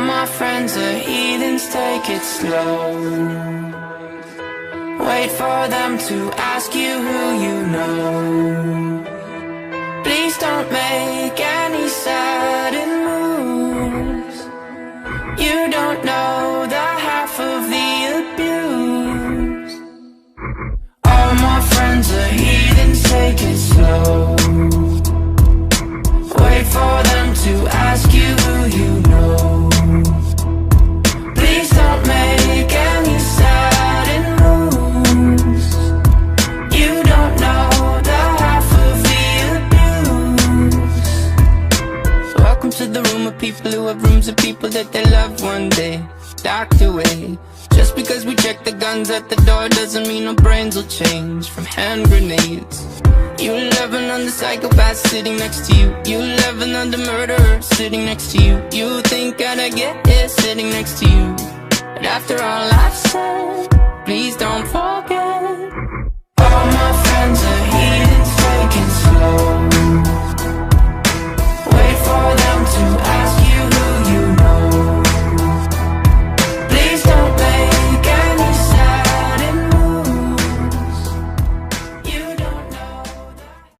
my friends are heathens, take it slow. Wait for them to ask you who you know. Please don't make any sudden moves. You don't know the half of the abuse. All my friends are heathens, take it slow. Wait for them to ask you who you know. Please don't make any sudden moves. You don't know the half of the abuse. Welcome to the room of people who have rooms of people that they love one day docked away. Just because we check the guns at the door doesn't mean our brains will change from hand grenades. You love another psychopath sitting next to you. You love another murderer sitting next to you. You think I'd get it sitting next to you. But after all I've said, please don't fall